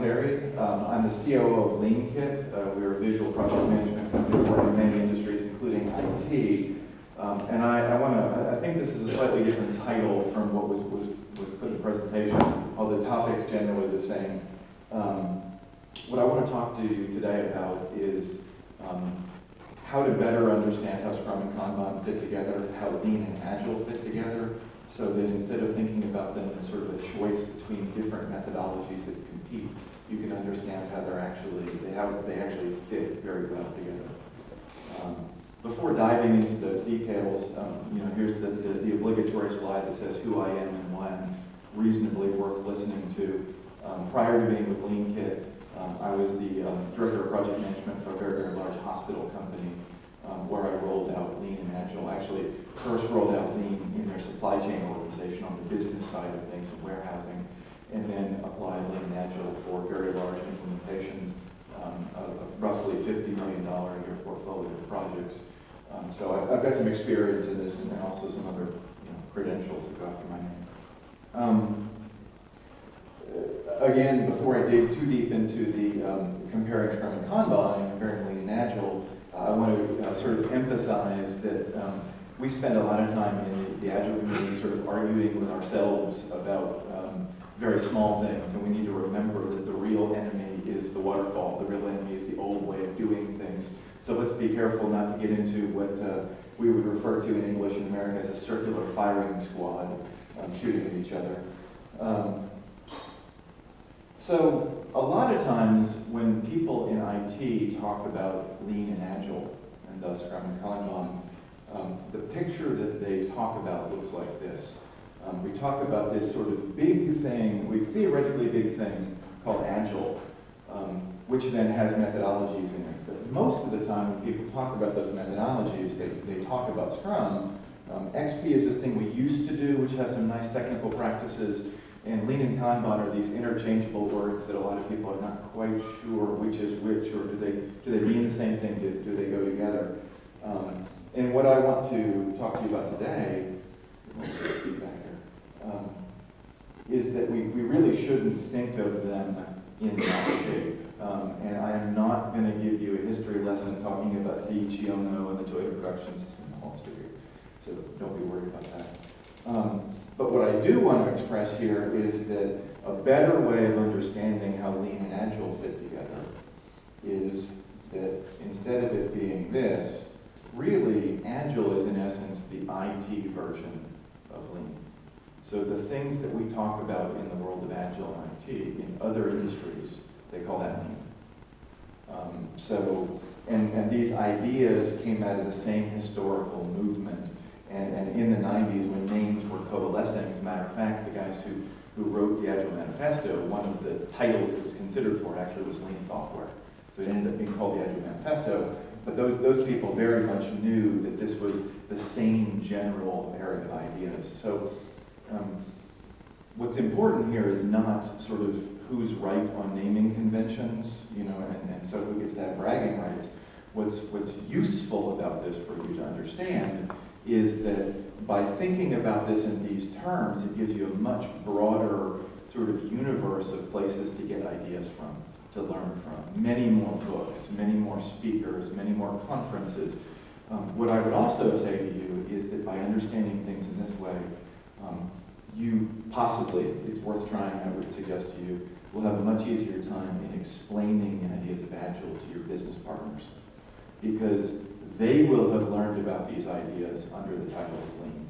Terry. I'm the COO of LeanKit. We're a visual project management company working in many industries, including IT. And I think this is a slightly different title from what was put in the presentation, although the topic's generally the same. What I want to talk to you today about is how to better understand how Scrum and Kanban fit together, how Lean and Agile fit together, so that instead of thinking about them as sort of a choice between different methodologies that compete, you can understand how they actually fit very well together. Before diving into those details, here's the obligatory slide that says who I am and why I'm reasonably worth listening to. Prior to being with LeanKit, I was the director of project management for a very, very large hospital company where I rolled out Lean and Agile. Actually, first rolled out Lean in their supply chain organization on the business side of things and warehousing, and then applied Lean and Agile for very large implementations, roughly $50 million a year portfolio of projects. So I've got some experience in this and also some other credentials that go after my name. Again, before I dig too deep into the comparing Scrum and Kanban and comparing Lean and Agile, I want to sort of emphasize that we spend a lot of time in the Agile community sort of arguing with ourselves about very small things, and we need to remember that the real enemy is the waterfall. The real enemy is the old way of doing things. So let's be careful not to get into what we would refer to in English in America as a circular firing squad, shooting at each other. So a lot of times when people in IT talk about Lean and Agile, and thus Scrum and Kanban, the picture that they talk about looks like this. We talk about this sort of big thing, theoretically big thing called Agile, which then has methodologies in it. But most of the time when people talk about those methodologies, they talk about Scrum. XP is this thing we used to do, which has some nice technical practices. And Lean and Kanban are these interchangeable words that a lot of people are not quite sure which is which, or do they mean the same thing? Do they go together? And what I want to talk to you about today, is that we really shouldn't think of them in that shape. And I am not going to give you a history lesson talking about Teiichi Ohno and the Toyota production system in Wall Street. So don't be worried about that. But what I do want to express here is that a better way of understanding how Lean and Agile fit together is that instead of it being this, really Agile is in essence the IT version of Lean. So the things that we talk about in the world of Agile and IT, in other industries, they call that Lean. And these ideas came out of the same historical movement. And in the 90s, when names were coalescing, as a matter of fact, the guys who wrote the Agile Manifesto, one of the titles it was considered for actually was Lean Software. So it ended up being called the Agile Manifesto. But those people very much knew that this was the same general area of ideas. So what's important here is not sort of who's right on naming conventions, and so who gets to have bragging rights. What's useful about this for you to understand is that by thinking about this in these terms, it gives you a much broader sort of universe of places to get ideas from, to learn from. Many more books, many more speakers, many more conferences. What I would also say to you is that by understanding things in this way, you possibly, it's worth trying, I would suggest to you, will have a much easier time in explaining the ideas of Agile to your business partners, because they will have learned about these ideas under the title of Lean.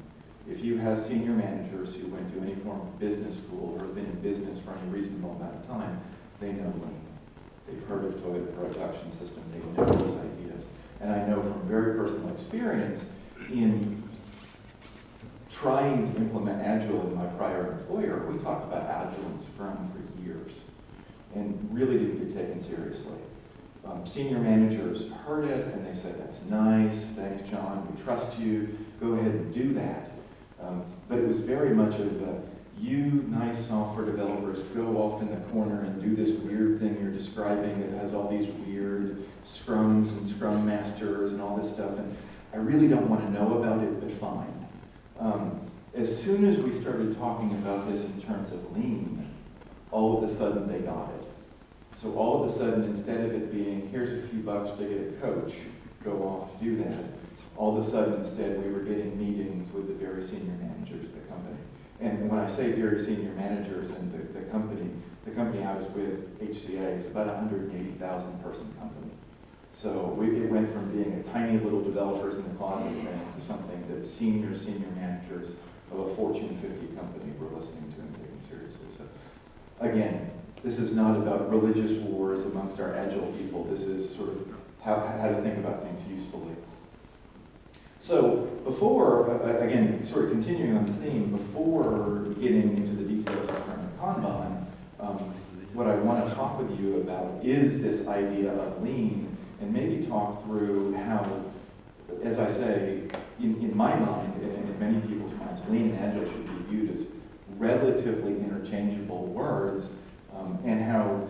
If you have senior managers who went to any form of business school or have been in business for any reasonable amount of time, they know Lean. They've heard of Toyota production system, they know these ideas. And I know from very personal experience in trying to implement Agile in my prior employer, we talked about Agile and Scrum for years and really didn't get taken seriously. Senior managers heard it and they said, that's nice, thanks John, we trust you, go ahead and do that. But it was very much of you nice software developers go off in the corner and do this weird thing you're describing that has all these weird scrums and scrum masters and all this stuff, and I really don't want to know about it, but fine. As soon as we started talking about this in terms of Lean, all of a sudden they got it. So all of a sudden, instead of it being, here's a few bucks to get a coach, go off, do that, all of a sudden, instead, we were getting meetings with the very senior managers of the company. And when I say very senior managers and the company I was with, HCA, is about a 180,000 person company. So it went from being a tiny little developers in the closet thing to something that senior managers of a Fortune 50 company were listening to and taking seriously. So again, this is not about religious wars amongst our Agile people. This is sort of how to think about things usefully. So before, again, sort of continuing on this theme, before getting into the details of Scrum and Kanban, what I want to talk with you about is this idea of Lean, and maybe talk through how, as I say, in my mind, and in many people's minds, Lean and Agile should be viewed as relatively interchangeable words, and how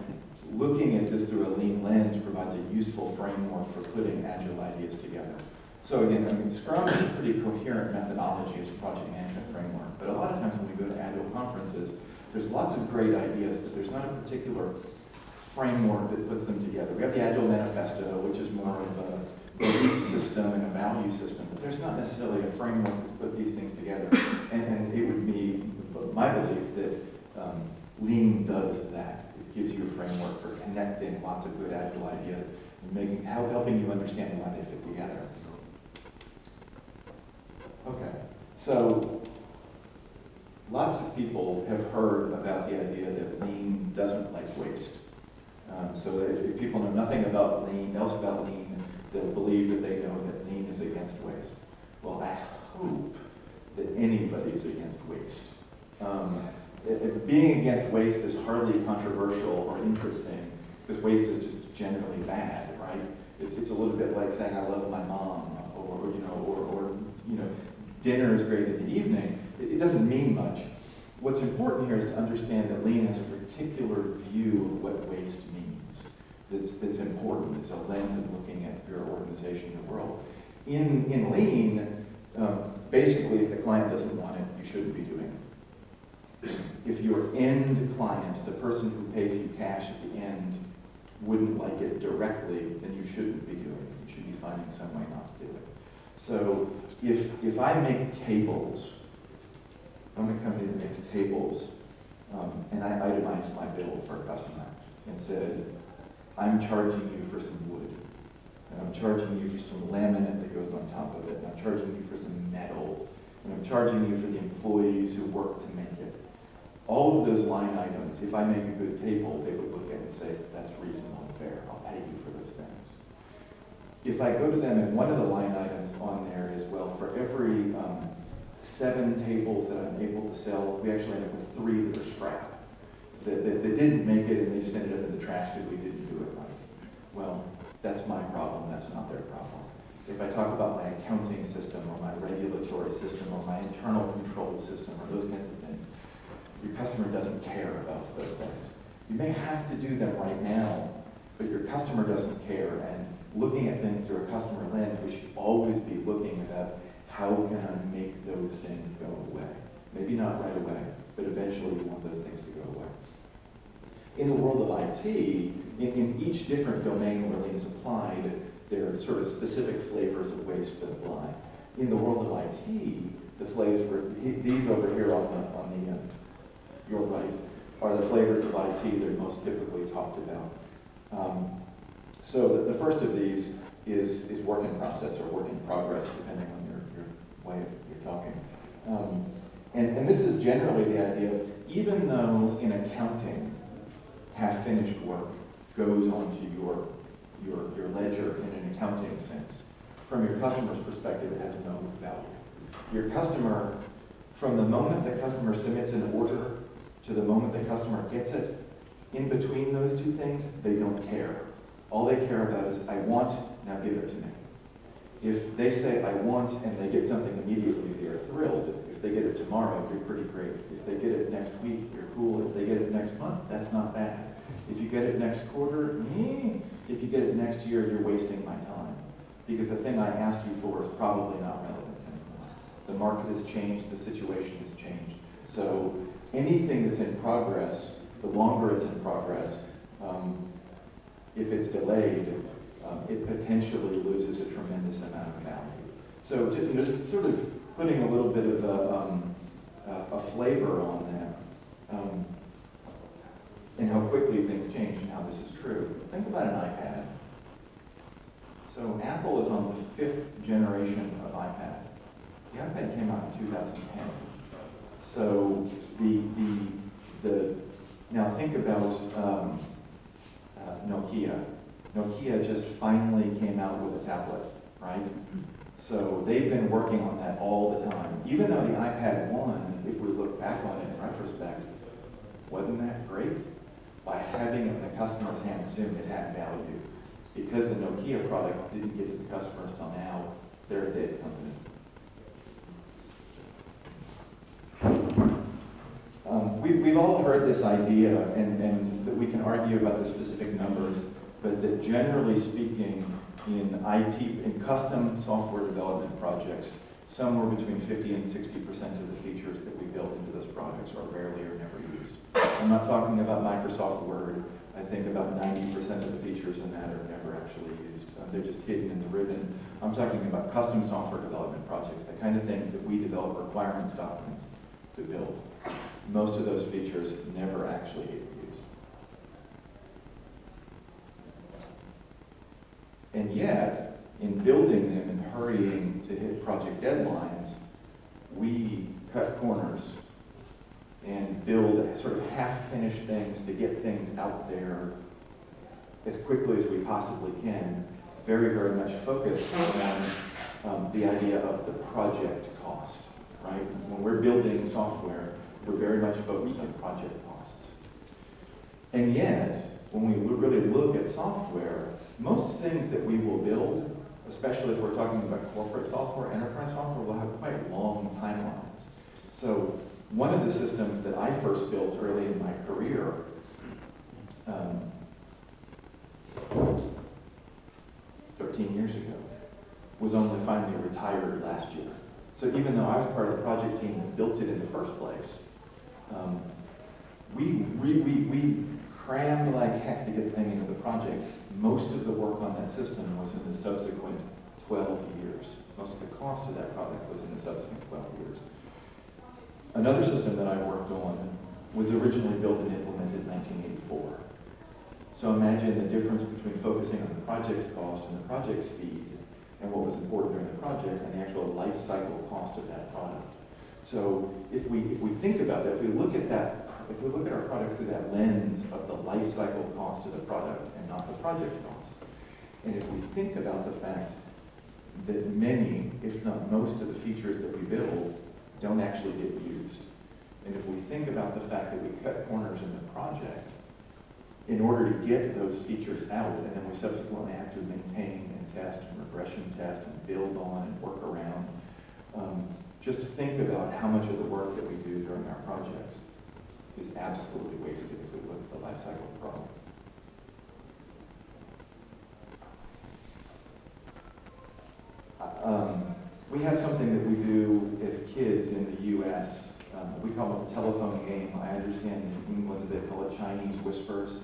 looking at this through a Lean lens provides a useful framework for putting Agile ideas together. So again, I mean, Scrum is a pretty coherent methodology as a project management framework, but a lot of times when we go to Agile conferences, there's lots of great ideas, but there's not a particular framework that puts them together. We have the Agile Manifesto, which is more of a belief system and a value system, but there's not necessarily a framework that's put these things together. And it would be my belief that Lean does that. It gives you a framework for connecting lots of good Agile ideas and helping you understand why they fit together. Okay, so lots of people have heard about the idea that Lean doesn't like waste. So if people know nothing about Lean, they'll believe that they know that Lean is against waste. Well, I hope that anybody is against waste. Being against waste is hardly controversial or interesting, because waste is just generally bad, right? It's a little bit like saying I love my mom, or dinner is great in the evening. It doesn't mean much. What's important here is to understand that Lean has a particular view of what waste means. That's important. It's a lens of looking at your organization and the world. In Lean, basically, if the client doesn't want it, you shouldn't be doing it. If your end client, the person who pays you cash at the end, wouldn't like it directly, then you shouldn't be doing it. You should be finding some way not to do it. So if I make tables, I'm a company that makes tables, and I itemized my bill for a customer and said, I'm charging you for some wood, and I'm charging you for some laminate that goes on top of it, and I'm charging you for some metal, and I'm charging you for the employees who work to make it. All of those line items, if I make a good table, they would look at it and say, that's reasonable and fair, I'll pay you for those things. If I go to them and one of the line items on there is, well, for every 7 tables that I'm able to sell, we actually end up with 3 that are scrap. That didn't make it and they just ended up in the trash because we didn't do it right. Well, that's my problem, that's not their problem. If I talk about my accounting system or my regulatory system or my internal control system or those kinds of things, your customer doesn't care about those things. You may have to do them right now, but your customer doesn't care. And looking at things through a customer lens, we should always be looking about how can I make those things go away? Maybe not right away, but eventually we want those things to go away. In the world of IT, in each different domain where Lean is applied, there are sort of specific flavors of waste that apply. In the world of IT, the flavors, these over here on the your right, are the flavors of IT that are most typically talked about. So the first of these is work in process or work in progress, depending on your way of your talking. And this is generally the idea of, even though in accounting, half-finished work goes onto your ledger in an accounting sense, from your customer's perspective, it has no value. Your customer, from the moment the customer submits an order to the moment the customer gets it, in between those two things, they don't care. All they care about is, I want, now give it to me. If they say, I want, and they get something immediately, they are thrilled. If they get it tomorrow, you're pretty great. If they get it next week, you're cool. If they get it next month, that's not bad. If you get it next quarter, if you get it next year, you're wasting my time. Because the thing I asked you for is probably not relevant anymore. The market has changed, the situation has changed. So anything that's in progress, the longer it's in progress, if it's delayed, it potentially loses a tremendous amount of value. So just sort of putting a little bit of a flavor on that, and how quickly things change and how this is true. Think about an iPad. So Apple is on the 5th generation of iPad. The iPad came out in 2010. So now think about Nokia. Nokia just finally came out with a tablet, right? So they've been working on that all the time. Even though the iPad 1, if we look back on it in retrospect, wasn't that great? By having it in the customer's hands soon, it had value. Because the Nokia product didn't get to the customers till now, they're a dead company. We've all heard this idea, and that we can argue about the specific numbers, but that generally speaking, in IT, in custom software development projects, somewhere between 50 and 60% of the features that we build into those products are rarely or never used. I'm not talking about Microsoft Word. I think about 90% of the features in that are never actually used. They're just hidden in the ribbon. I'm talking about custom software development projects, the kind of things that we develop requirements documents to build. Most of those features never actually get used. And yet, in building them and hurrying to hit project deadlines, we cut corners and build sort of half-finished things to get things out there as quickly as we possibly can, very, very much focused on the idea of the project cost, right? When we're building software, we're very much focused on project costs. And yet, when we really look at software, most things that we will build, especially if we're talking about corporate software, enterprise software, will have quite long timelines. So one of the systems that I first built early in my career, 13 years ago, was only finally retired last year. So even though I was part of the project team that built it in the first place, we crammed like heck to get the thing into the project. Most of the work on that system was in the subsequent 12 years. Most of the cost of that product was in the subsequent 12 years. Another system that I worked on was originally built and implemented in 1984. So imagine the difference between focusing on the project cost and the project speed and what was important during the project and the actual life cycle cost of that product. So if we think about that, if we look at our products through that lens of the life cycle cost of the product and not the project cost, and if we think about the fact that many, if not most of the features that we build don't actually get used, and if we think about the fact that we cut corners in the project in order to get those features out, and then we subsequently have to maintain and test and regression test and build on and work around, just think about how much of the work that we do during our projects is absolutely wasted if we look at the life cycle of the product. We have something that we do as kids in the U.S. We call it the telephone game. I understand in England they call it Chinese whispers.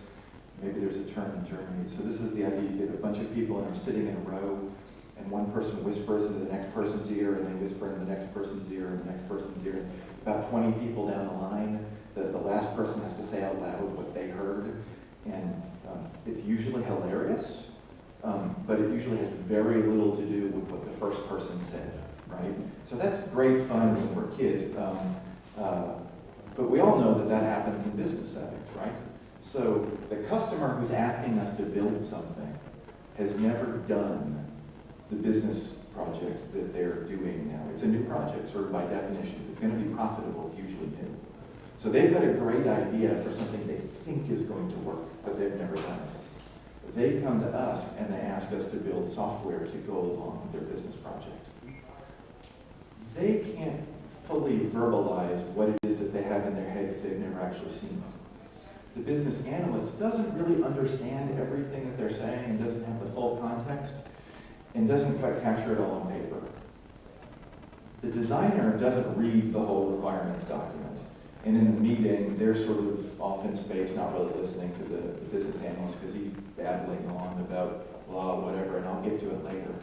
Maybe there's a term in Germany. So this is the idea: you get a bunch of people and they're sitting in a row, and one person whispers into the next person's ear, and they whisper into the next person's ear, and the next person's ear. About 20 people down the line, the last person has to say out loud what they heard, and it's usually hilarious, but it usually has very little to do with what the first person said, right? So that's great fun when we're kids, but we all know that that happens in business settings, right? So the customer who's asking us to build something has never done the business project that they're doing now. It's a new project, sort of by definition. If it's going to be profitable, it's usually new. So they've got a great idea for something they think is going to work, but they've never done it. They come to us and they ask us to build software to go along with their business project. They can't fully verbalize what it is that they have in their head because they've never actually seen it. The business analyst doesn't really understand everything that they're saying and doesn't have the full context and doesn't quite capture it all on paper. The designer doesn't read the whole requirements document And in the meeting, they're sort of off in space, not really listening to the business analyst because he's babbling on about blah, whatever, and I'll get to it later.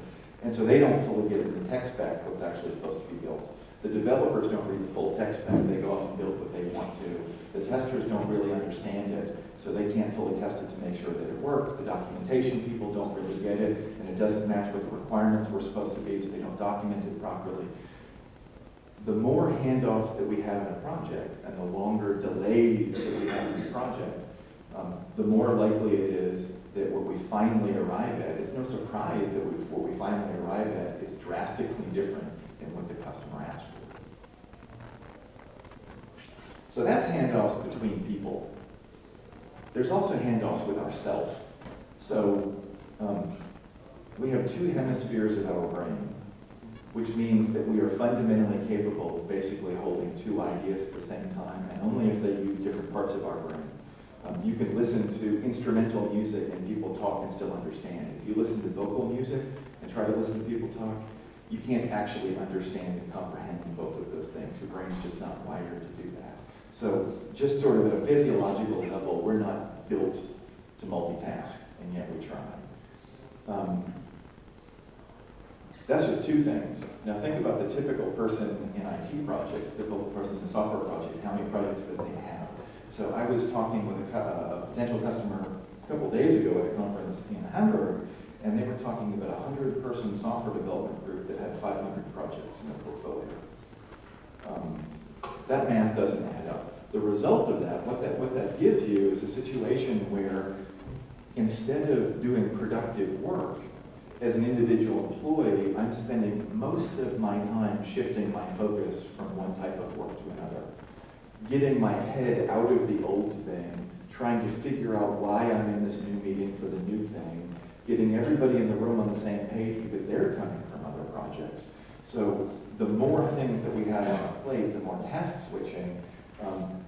And so they don't fully get in the tech spec what's actually supposed to be built. The developers don't read the full tech spec, they go off and build what they want to. The testers don't really understand it, so they can't fully test it to make sure that it works. The documentation people don't really get it, and it doesn't match what the requirements were supposed to be, so they don't document it properly. The more handoffs that we have in a project, and the longer delays that we have in the project, the more likely it is that what we finally arrive at, it's no surprise that what we finally arrive at is drastically different than what the customer asked for. So that's handoffs between people. There's also handoffs with ourselves. So we have two hemispheres of our brain, which means that we are fundamentally capable of basically holding two ideas at the same time, and only if they use different parts of our brain. You can listen to instrumental music and people talk and still understand. If you listen to vocal music and try to listen to people talk, you can't actually understand and comprehend both of those things. Your brain's just not wired to do that. So just sort of at a physiological level, we're not built to multitask, and yet we try. That's just two things. Now think about the typical person in IT projects, the typical person in software projects, how many projects that they have. So I was talking with a potential customer a couple of days ago at a conference in Hamburg, and they were talking about a 100-person software development group that had 500 projects in their portfolio. That math doesn't add up. The result of that, what that gives you is a situation where instead of doing productive work, as an individual employee, I'm spending most of my time shifting my focus from one type of work to another. Getting my head out of the old thing, trying to figure out why I'm in this new meeting for the new thing, getting everybody in the room on the same page because they're coming from other projects. So the more things that we have on our plate, the more task switching,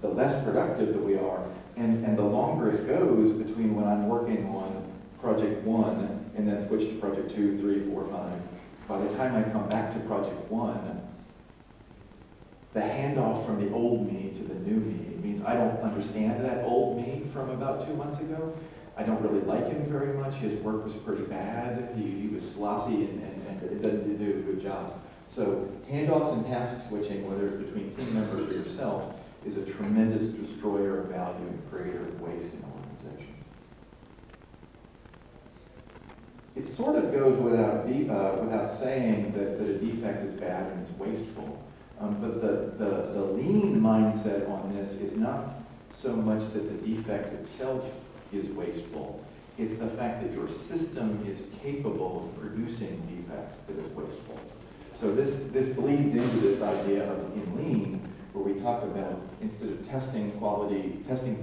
the less productive that we are, and the longer it goes between when I'm working on project 1 and then switch to project 2, 3, 4, 5. By the time I come back to project 1, the handoff from the old me to the new me means I don't understand that old me from about 2 months ago. I don't really like him very much. His work was pretty bad. He was sloppy and it didn't do a good job. So handoffs and task switching, whether it's between team members or yourself, is a tremendous destroyer of value and creator of waste in organizations. It sort of goes without saying that a defect is bad and it's wasteful. But the lean mindset on this is not so much that the defect itself is wasteful. It's the fact that your system is capable of producing defects that is wasteful. So this bleeds into this idea of in lean, where we talk about instead of testing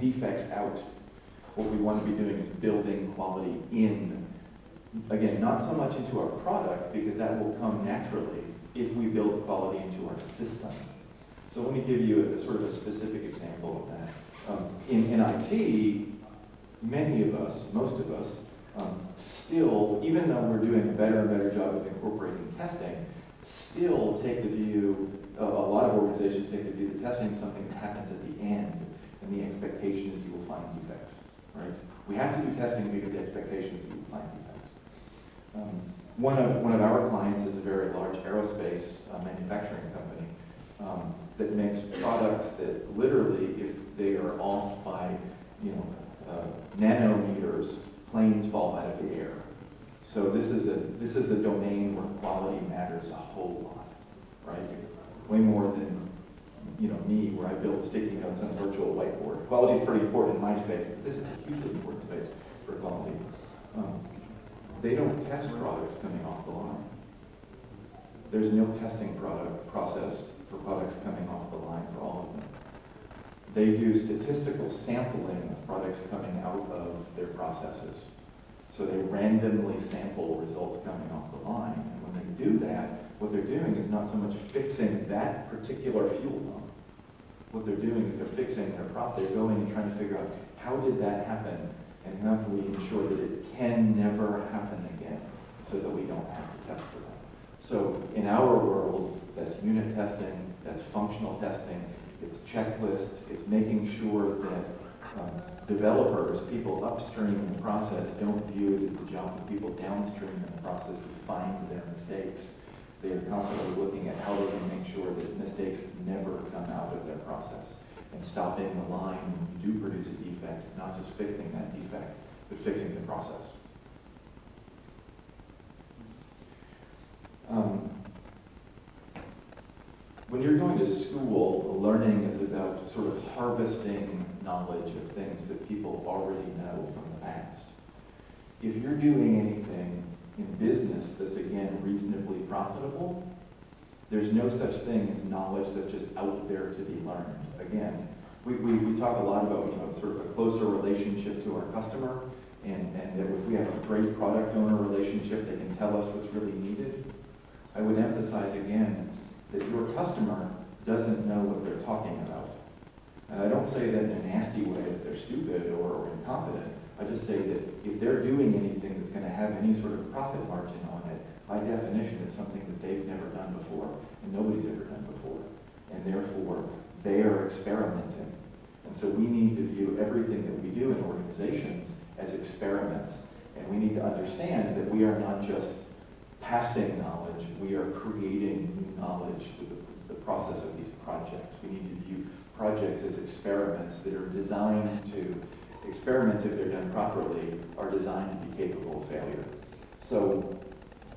defects out, what we want to be doing is building quality in. Again, not so much into our product, because that will come naturally if we build quality into our system. So let me give you a sort of a specific example of that. In IT, many of us, most of us, still, even though we're doing a better and better job of incorporating testing, still take the view, a lot of organizations take the view that testing is something that happens at the end, and the expectation is you will find defects, right? We have to do testing because the expectation is that you will find defects. One of our clients is a very large aerospace manufacturing company that makes products that literally, if they are off by nanometers, planes fall out of the air. So this is a domain where quality matters a whole lot, right? Way more than me, where I build sticky notes on a virtual whiteboard. Quality is pretty important in my space, but this is a hugely important space for quality. They don't test products coming off the line. There's no testing process for products coming off the line for all of them. They do statistical sampling of products coming out of their processes. So they randomly sample results coming off the line. And when they do that, what they're doing is not so much fixing that particular fuel pump. What they're doing is they're fixing their process. They're going and trying to figure out, how did that happen? And how can we ensure that it can never happen again so that we don't have to test for that? So in our world, that's unit testing, that's functional testing, it's checklists, it's making sure that developers, people upstream in the process, don't view it as the job of people downstream in the process to find their mistakes. They are constantly looking at how they can make sure that mistakes never come out of their process, and stopping the line when you do produce a defect, not just fixing that defect, but fixing the process. When you're going to school, learning is about sort of harvesting knowledge of things that people already know from the past. If you're doing anything in business that's, again, reasonably profitable, there's no such thing as knowledge that's just out there to be learned. Again, we talk a lot about, sort of a closer relationship to our customer, and that if we have a great product owner relationship, they can tell us what's really needed. I would emphasize again that your customer doesn't know what they're talking about. And I don't say that in a nasty way that they're stupid or incompetent. I just say that if they're doing anything that's going to have any sort of profit margin on it, by definition, it's something that they've never done before, and nobody's ever done before. And therefore, they are experimenting. And so we need to view everything that we do in organizations as experiments. And we need to understand that we are not just passing knowledge, we are creating new knowledge through the process of these projects. We need to view projects as experiments that are designed to, experiments if they're done properly, are designed to be capable of failure. So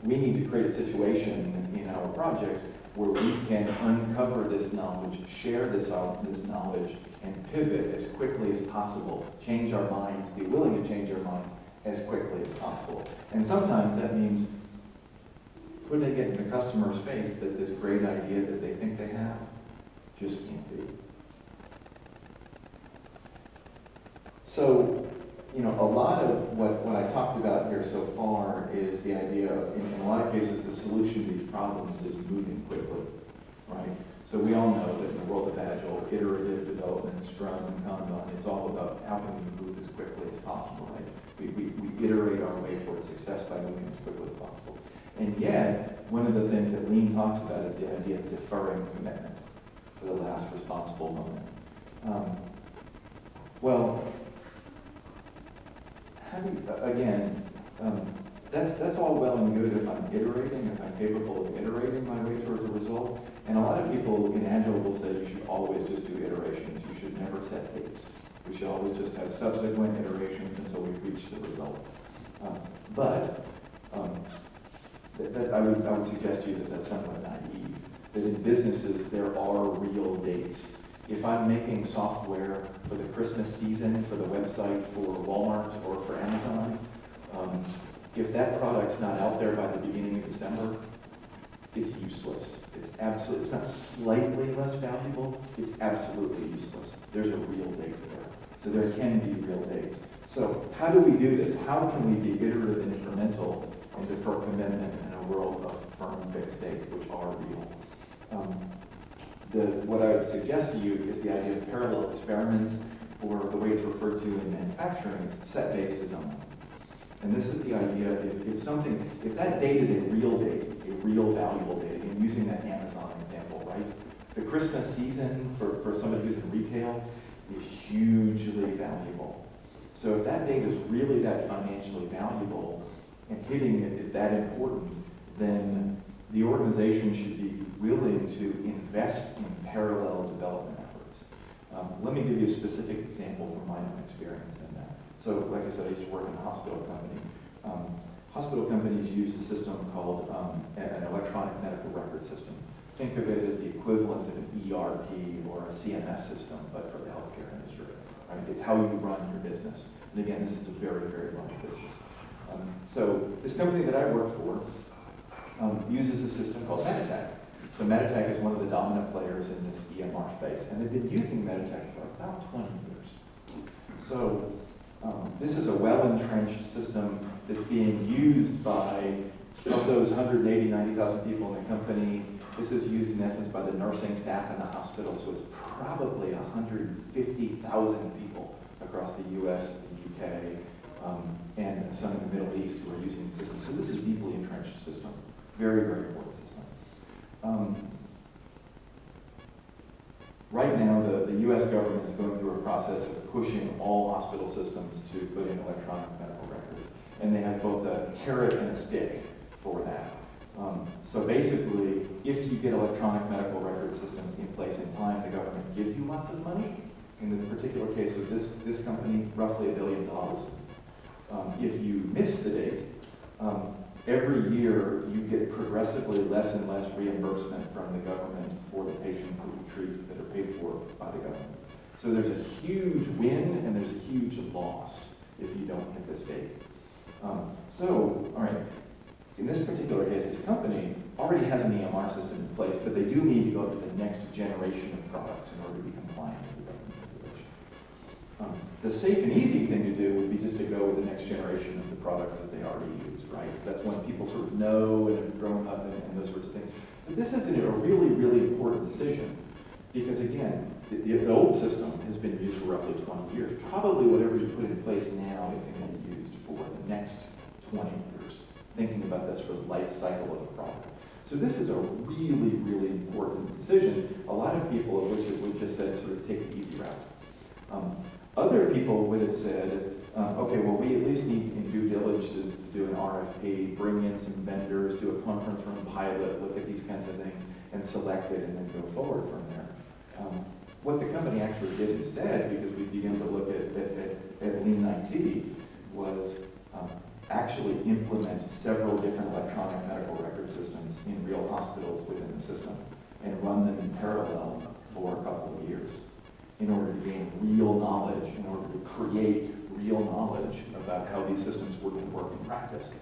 we need to create a situation in our projects where we can uncover this knowledge, share this knowledge, and pivot as quickly as possible, change our minds, be willing to change our minds as quickly as possible. And sometimes that means putting it in the customer's face that this great idea that they think they have just can't be. So, a lot of what I talked about here so far is the idea of, in a lot of cases, the solution to these problems is moving quickly, right? So we all know that in the world of Agile, iterative development, Scrum, and Kanban, it's all about how can we move as quickly as possible, right? We iterate our way towards success by moving as quickly as possible. And yet, one of the things that Lean talks about is the idea of deferring commitment to the last responsible moment. That's all well and good if I'm iterating, if I'm capable of iterating my way towards a result. And a lot of people in Agile will say you should always just do iterations. You should never set dates. We should always just have subsequent iterations until we reach the result. I would suggest to you that that's somewhat naive. That in businesses, there are real dates. If I'm making software for the Christmas season, for the website, for Walmart, or for Amazon, if that product's not out there by the beginning of December, it's useless. It's not slightly less valuable, it's absolutely useless. There's a real date there. So there can be real dates. So how do we do this? How can we be iterative and incremental and defer commitment in a world of firm fixed dates, which are real? What I would suggest to you is the idea of parallel experiments, or the way it's referred to in manufacturing is set-based design. And this is the idea, if that date is a real date, a real valuable date, and using that Amazon example, right? The Christmas season for somebody who's in retail is hugely valuable. So if that date is really that financially valuable and hitting it is that important, then the organization should be willing to invest in parallel development efforts. Let me give you a specific example from my own experience in that. So, like I said, I used to work in a hospital company. Hospital companies use a system called an electronic medical record system. Think of it as the equivalent of an ERP or a CMS system, but for the healthcare industry. Right? It's how you run your business. And again, this is a very, very large business. So this company that I worked for uses a system called Meditech. So Meditech is one of the dominant players in this EMR space, and they've been using Meditech for about 20 years. So this is a well-entrenched system that's being used by, of those 180, 90,000 people in the company, this is used in essence by the nursing staff in the hospital, so it's probably 150,000 people across the US, the UK, and some in the Middle East who are using the system. So this is a deeply entrenched system, very, very important system. Right now, the US government is going through a process of pushing all hospital systems to put in electronic medical records. And they have both a carrot and a stick for that. So basically, if you get electronic medical record systems in place in time, the government gives you lots of money. In the particular case of this company, roughly $1 billion. If you miss the date, every year you get progressively less and less reimbursement from the government for the patients that you treat that are paid for by the government. So there's a huge win and there's a huge loss if you don't hit this date. All right, in this particular case, this company already has an EMR system in place, but they do need to go to the next generation of products in order to be compliant with the government regulation. The safe and easy thing to do would be just to go with the next generation of the product that they already use, right? So that's when people sort of know and have grown up and those sorts of things. But this is a really, really important decision because, again, the old system has been used for roughly 20 years. Probably whatever you put in place now is going to be used for the next 20 years, thinking about this for the life cycle of the product. So this is a really, really important decision. A lot of people of which it would just said sort of take the easy route. Other people would have said, okay, well, we at least need in due diligence to do an RFP, bring in some vendors, do a conference room pilot, look at these kinds of things, and select it, and then go forward from there. What the company actually did instead, because we began to look at Lean IT, was actually implement several different electronic medical record systems in real hospitals within the system, and run them in parallel for a couple of years, in order to gain real knowledge, in order to create real knowledge about how these systems would work in practice.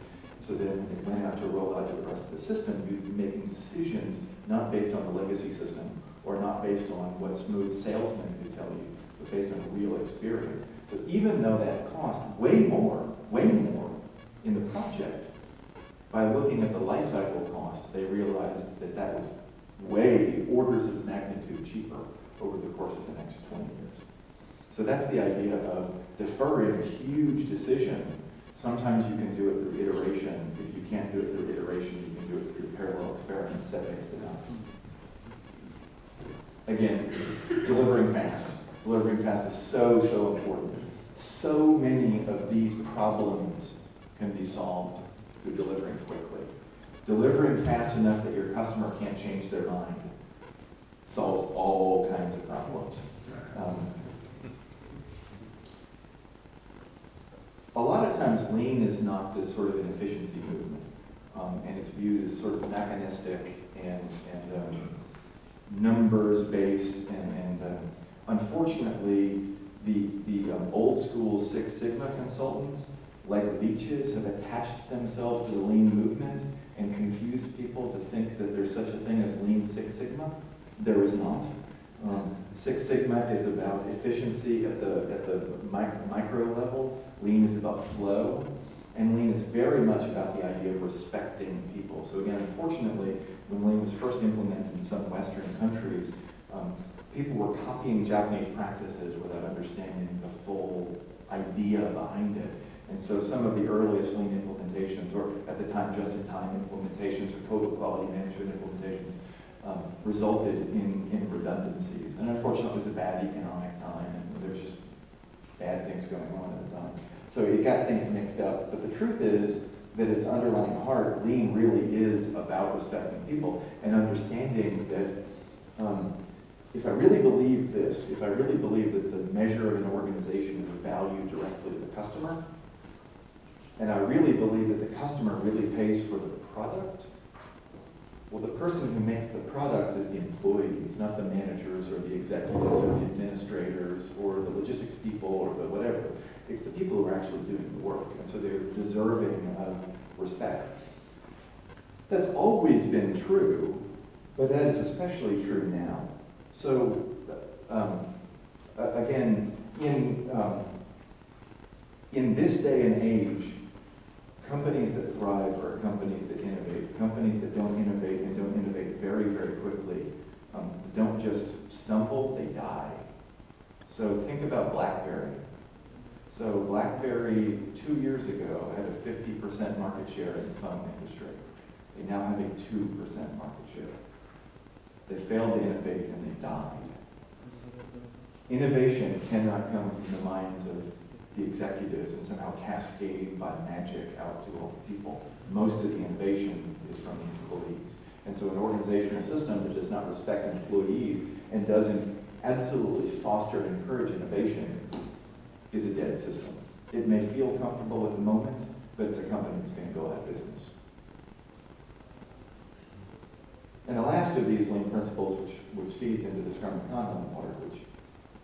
So then when they went out to roll out to the rest of the system, you'd be making decisions not based on the legacy system, or not based on what smooth salesmen could tell you, but based on real experience. So even though that cost way more in the project, by looking at the life cycle cost, they realized that that was way orders of magnitude cheaper over the course of the next 20 years. So that's the idea of deferring a huge decision. Sometimes you can do it through iteration. If you can't do it through iteration, you can do it through parallel experiments set based enough. Again, delivering fast. Delivering fast is so important. So many of these problems can be solved through delivering quickly. Delivering fast enough that your customer can't change their mind solves all kinds of problems. A lot of times Lean is not this sort of an efficiency movement, and it's viewed as sort of mechanistic and numbers-based, and unfortunately, the old school Six Sigma consultants, like leeches, have attached themselves to the Lean movement and confused people to think that there's such a thing as Lean Six Sigma. There is not. Six Sigma is about efficiency at the micro level. Lean is about flow. And Lean is very much about the idea of respecting people. So again, unfortunately, when Lean was first implemented in some Western countries, people were copying Japanese practices without understanding the full idea behind it. And so some of the earliest Lean implementations, or at the time just-in-time implementations, or total quality management implementations, resulted in redundancies. And unfortunately, it was a bad economic time, and there's just bad things going on at the time. So it got things mixed up. But the truth is that its underlying heart, Lean really is about respecting people and understanding that if I really believe this, if I really believe that the measure of an organization is a value directly to the customer, and I really believe that the customer really pays for the product, well, the person who makes the product is the employee. It's not the managers or the executives or the administrators or the logistics people or the whatever. It's the people who are actually doing the work, and so they're deserving of respect. That's always been true, but that is especially true now. So, again, in this day and age, companies that thrive are companies that innovate. Companies that don't innovate and don't innovate very, very quickly don't just stumble, they die. So think about BlackBerry. So BlackBerry 2 years ago had a 50% market share in the phone industry. They now have a 2% market share. They failed to innovate and they died. Innovation cannot come from the minds of the executives and somehow cascade by magic out to all the people. Most of the innovation is from the employees. And so an organizational system that does not respect employees and doesn't absolutely foster and encourage innovation is a dead system. It may feel comfortable at the moment, but it's a company that's going to go out of business. And the last of these lean principles, which feeds into the Scrum and Kanban part, which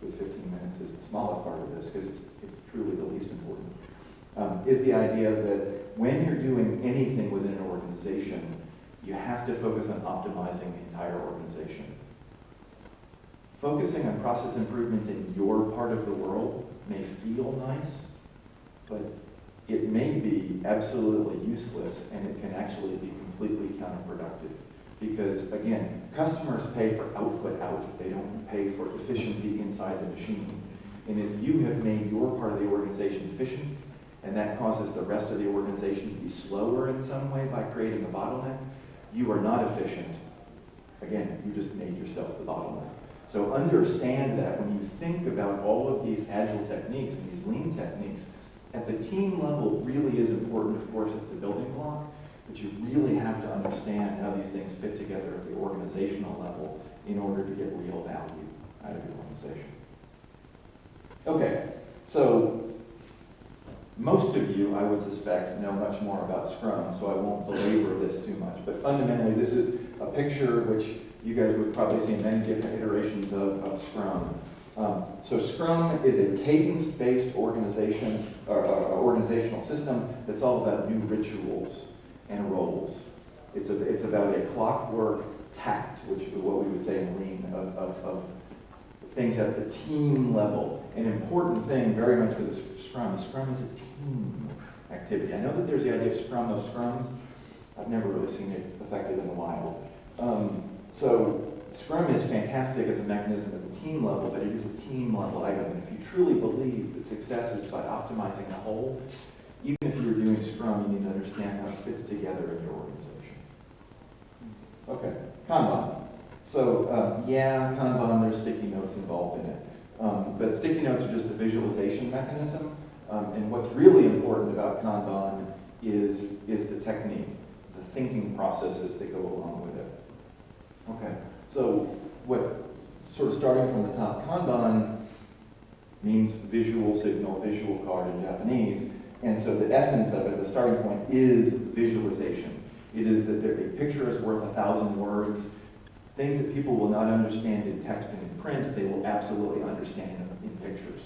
with 15 minutes is the smallest part of this because it's truly the least important, is the idea that when you're doing anything within an organization, you have to focus on optimizing the entire organization. Focusing on process improvements in your part of the world may feel nice, but it may be absolutely useless and it can actually be completely counterproductive. Because again, customers pay for output out, they don't pay for efficiency inside the machine. And if you have made your part of the organization efficient, and that causes the rest of the organization to be slower in some way by creating a bottleneck, you are not efficient. Again, you just made yourself the bottleneck. So understand that when you think about all of these agile techniques and these lean techniques, at the team level really is important, of course, as the building block, but you really have to understand how these things fit together at the organizational level in order to get real value out of your organization. Okay, so most of you, I would suspect, know much more about Scrum, so I won't belabor this too much. But fundamentally, this is a picture which you guys would probably see many different iterations of Scrum. So Scrum is a cadence-based organization or organizational system that's all about new rituals and roles. It's about a clockwork tact, which is what we would say in Lean, of things at the team level. An important thing very much with Scrum is a team activity. I know that there's the idea of Scrum of Scrums. I've never really seen it effective in the wild. So Scrum is fantastic as a mechanism at the team level, but it is a team level item. And if you truly believe that success is by optimizing the whole, even if you're doing Scrum, you need to understand how it fits together in your organization. Okay, Kanban. So Kanban, there's sticky notes involved in it. But sticky notes are just the visualization mechanism. And what's really important about Kanban is the technique, the thinking processes that go along with it. Okay, so what, sort of starting from the top, Kanban means visual signal, visual card in Japanese. And so the essence of it, the starting point, is visualization. It is that a picture is worth 1,000 words. Things that people will not understand in text and in print, they will absolutely understand in pictures.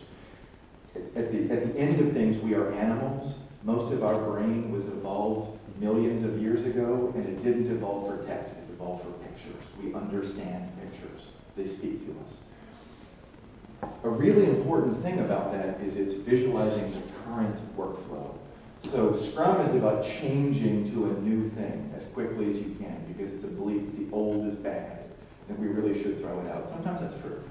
At the end of things, we are animals. Most of our brain was evolved millions of years ago, and it didn't evolve for text, it evolved for pictures. We understand pictures. They speak to us. A really important thing about that is it's visualizing the current workflow. So Scrum is about changing to a new thing as quickly as you can, because it's a belief that the old is bad, and we really should throw it out. Sometimes that's true.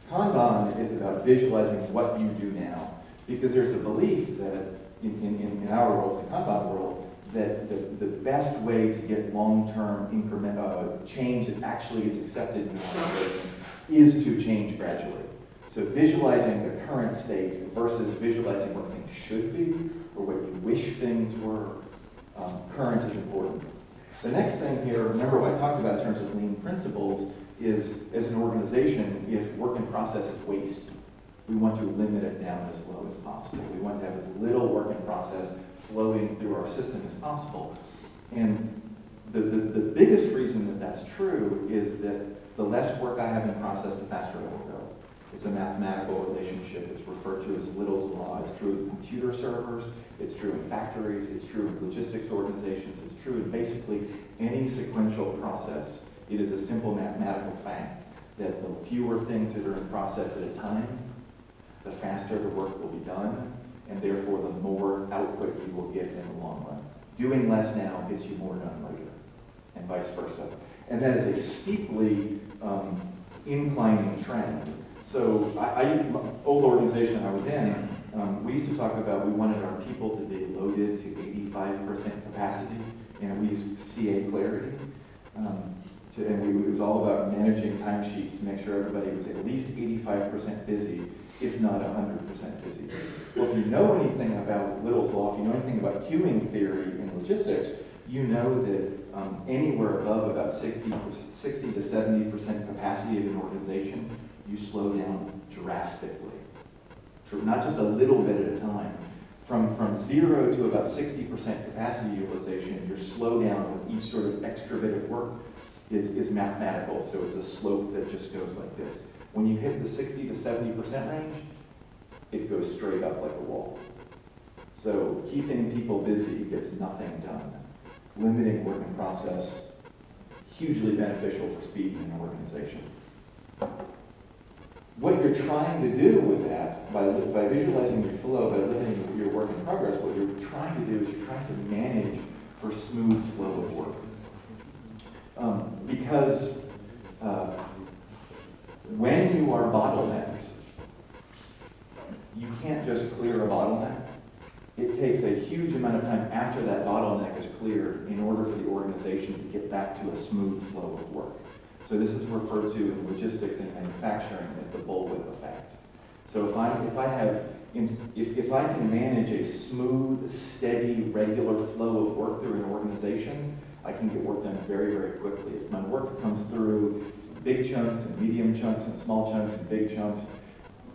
Kanban is about visualizing what you do now, because there's a belief that in our world, the Kanban world, that the best way to get long-term incremental change that actually gets accepted in the organization is to change gradually. So visualizing the current state versus visualizing what things should be or what you wish things were, current is important. The next thing here, remember what I talked about in terms of lean principles, is as an organization, if work in process is waste, we want to limit it down as low as possible. We want to have as little work in process flowing through our system as possible. And the biggest reason that that's true is that the less work I have in process, the faster it will go. It's a mathematical relationship. It's referred to as Little's Law. It's true in computer servers. It's true in factories. It's true in logistics organizations. It's true in basically any sequential process. It is a simple mathematical fact that the fewer things that are in process at a time, the faster the work will be done, and therefore the more output you will get in the long run. Doing less now gets you more done later, and vice versa. And that is a steeply inclining trend. So my old organization I was in, we used to talk about we wanted our people to be loaded to 85% capacity, and we used CA clarity. and it was all about managing timesheets to make sure everybody was at least 85% busy, if not 100% busy. Well, if you know anything about Little's Law, if you know anything about queuing theory in logistics, you know that anywhere above about 60 to 70% capacity of an organization, you slow down drastically. Not just a little bit at a time. From 0 to about 60% capacity utilization, your slowdown with each sort of extra bit of work is mathematical, so it's a slope that just goes like this. When you hit the 60 to 70% range, it goes straight up like a wall. So keeping people busy gets nothing done. Limiting work in process, hugely beneficial for speed in an organization. What you're trying to do with that, by visualizing your flow, by limiting your work in progress, what you're trying to do is you're trying to manage for smooth flow of work. Because when you are bottlenecked, you can't just clear a bottleneck. It takes a huge amount of time after that bottleneck is cleared in order for the organization to get back to a smooth flow of work. So this is referred to in logistics and manufacturing as the bullwhip effect. So if I can manage a smooth, steady, regular flow of work through an organization, I can get work done very, very quickly. If my work comes through big chunks and medium chunks and small chunks and big chunks,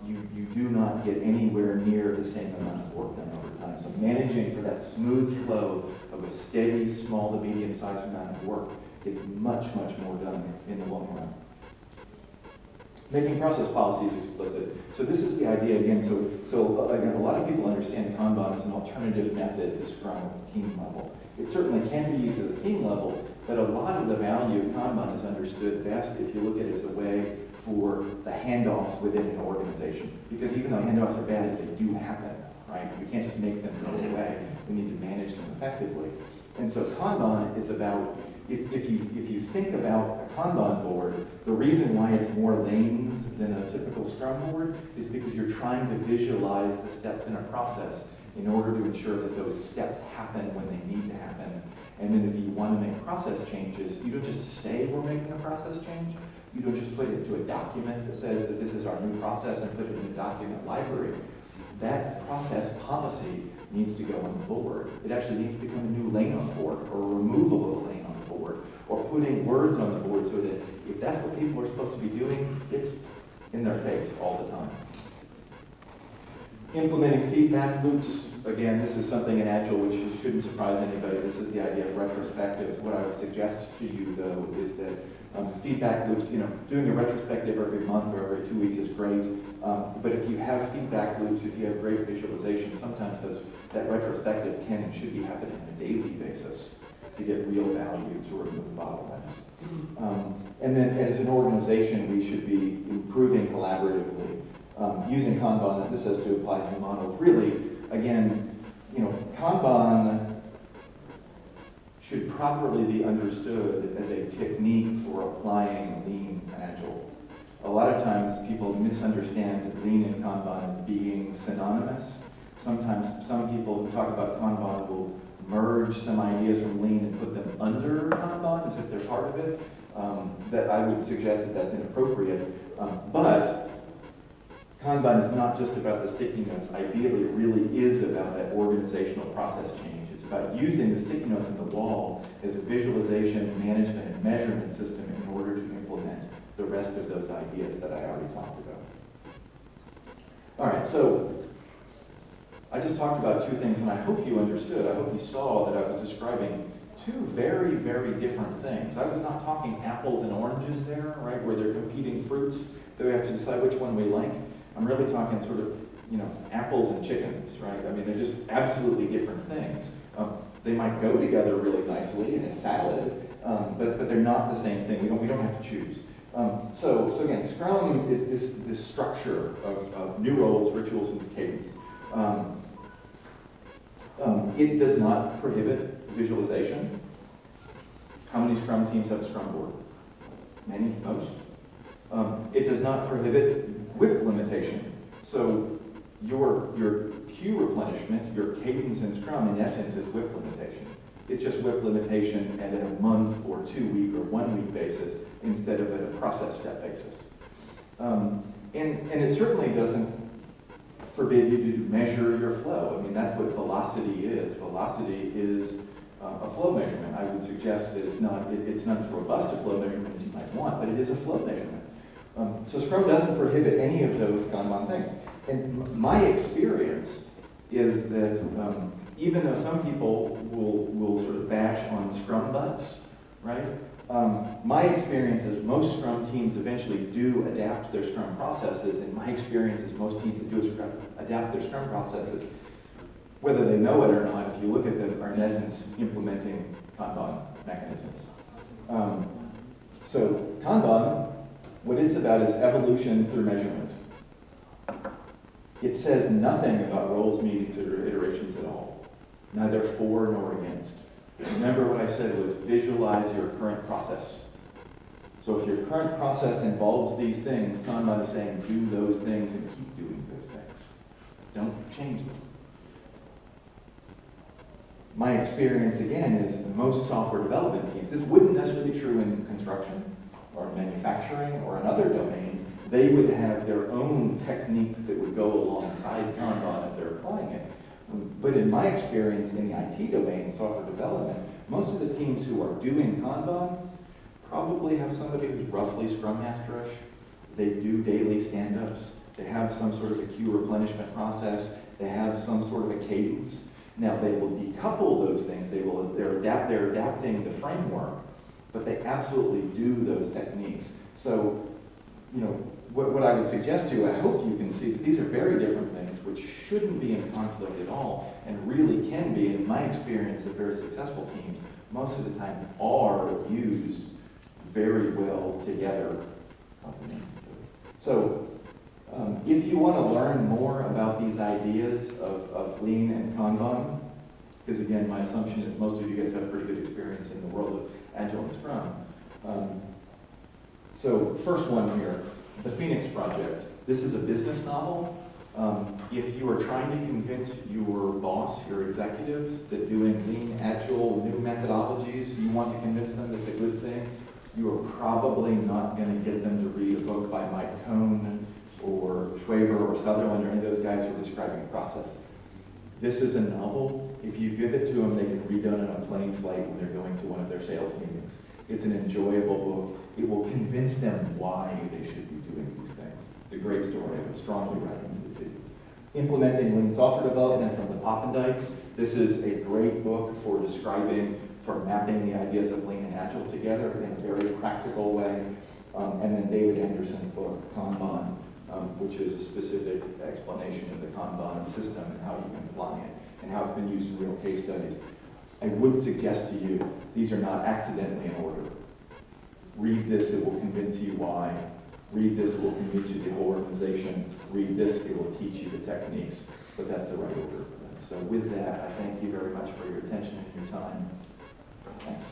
you do not get anywhere near the same amount of work done over time. So managing for that smooth flow of a steady, small to medium-sized amount of work gets much, much more done in the long run. Making process policies explicit. So this is the idea again. So again, a lot of people understand Kanban as an alternative method to Scrum at the team level. It certainly can be used at the team level, but a lot of the value of Kanban is understood best if you look at it as a way for the handoffs within an organization. Because even though handoffs are bad, they do happen, right? We can't just make them go away. We need to manage them effectively. And so Kanban is about, if you think about a Kanban board, the reason why it's more lanes than a typical Scrum board is because you're trying to visualize the steps in a process in order to ensure that those steps happen when they need to happen. And then if you want to make process changes, you don't just say we're making a process change. You don't just put it into a document that says that this is our new process and put it in the document library. That process policy needs to go on the board. It actually needs to become a new lane on the board, or a removal of a lane on the board, or putting words on the board so that if that's what people are supposed to be doing, it's in their face all the time. Implementing feedback loops. Again, this is something in Agile which shouldn't surprise anybody. This is the idea of retrospectives. What I would suggest to you, though, is that feedback loops, doing a retrospective every month or every 2 weeks is great. But if you have feedback loops, if you have great visualization, sometimes that retrospective can and should be happening on a daily basis to get real value to remove bottlenecks. And then as an organization, we should be improving collaboratively. Using Kanban, and this has to apply to models. Really, again, Kanban should properly be understood as a technique for applying Lean and Agile. A lot of times people misunderstand Lean and Kanban as being synonymous. Sometimes some people who talk about Kanban will merge some ideas from Lean and put them under Kanban as if they're part of it. That I would suggest that that's inappropriate. But Kanban is not just about the sticky notes. Ideally, it really is about that organizational process change. It's about using the sticky notes in the wall as a visualization, management, and measurement system in order to implement the rest of those ideas that I already talked about. All right, so I just talked about two things, and I hope you understood. I hope you saw that I was describing two very, very different things. I was not talking apples and oranges there, right, where they're competing fruits that we have to decide which one we like. I'm really talking sort of, apples and chickens, right? I mean, they're just absolutely different things. They might go together really nicely in a salad, but they're not the same thing. We don't have to choose. So again, Scrum is this structure of new roles, rituals, and cadence. It does not prohibit visualization. How many Scrum teams have a Scrum board? Many, most. It does not prohibit WIP limitation. So your queue replenishment, your cadence in Scrum, in essence, is WIP limitation. It's just WIP limitation at a month or 2 week or 1 week basis instead of at a process step basis. And it certainly doesn't forbid you to measure your flow. I mean, that's what velocity is. Velocity is a flow measurement. I would suggest that it's not as robust a flow measurement as you might want, but it is a flow measurement. So Scrum doesn't prohibit any of those Kanban things. And my experience is that even though some people will sort of bash on Scrum butts, right? My experience is most Scrum teams eventually do adapt their Scrum processes, and my experience is most teams that do adapt their Scrum processes, whether they know it or not, if you look at them, are in essence implementing Kanban mechanisms. So Kanban, what it's about is evolution through measurement. It says nothing about roles, meetings, or iterations at all, neither for nor against. Remember what I said was visualize your current process. So if your current process involves these things, Kanban is saying do those things and keep doing those things. Don't change them. My experience, again, is most software development teams, this wouldn't necessarily be true in construction or manufacturing or in other domains. They would have their own techniques that would go alongside Kanban if they're applying it. But in my experience in the IT domain, software development, most of the teams who are doing Kanban probably have somebody who's roughly Scrum Master-ish. They do daily stand-ups. They have some sort of a queue replenishment process. They have some sort of a cadence. Now they will decouple those things. They're adapting the framework, but they absolutely do those techniques. So, you know, what I would suggest to you, I hope you can see that these are very different things which shouldn't be in conflict at all and really can be, in my experience of very successful teams, most of the time are used very well together. So if you want to learn more about these ideas of Lean and Kanban, because again, my assumption is most of you guys have pretty good experience in the world of Agile and Scrum. So first one here, the Phoenix Project. This is a business novel. If you are trying to convince your boss, your executives, that doing Lean, Agile, new methodologies, you want to convince them it's a good thing, you are probably not going to get them to read a book by Mike Cohn or Schwaber or Sutherland or any of those guys who are describing a process. This is a novel. If you give it to them, they can read it on a plane flight when they're going to one of their sales meetings. It's an enjoyable book. It will convince them why they should be doing these things. It's a great story. I would strongly recommend it. Implementing Lean Software Development from the Poppendikes. This is a great book for describing, for mapping the ideas of Lean and Agile together in a very practical way. And then David Anderson's book, Kanban, which is a specific explanation of the Kanban system and how you can apply it and how it's been used in real case studies. I would suggest to you, these are not accidentally in order. Read this, it will convince you why. Read this, it will convince you the whole organization. Read this, it will teach you the techniques. But that's the right order for them. So with that, I thank you very much for your attention and your time. Thanks.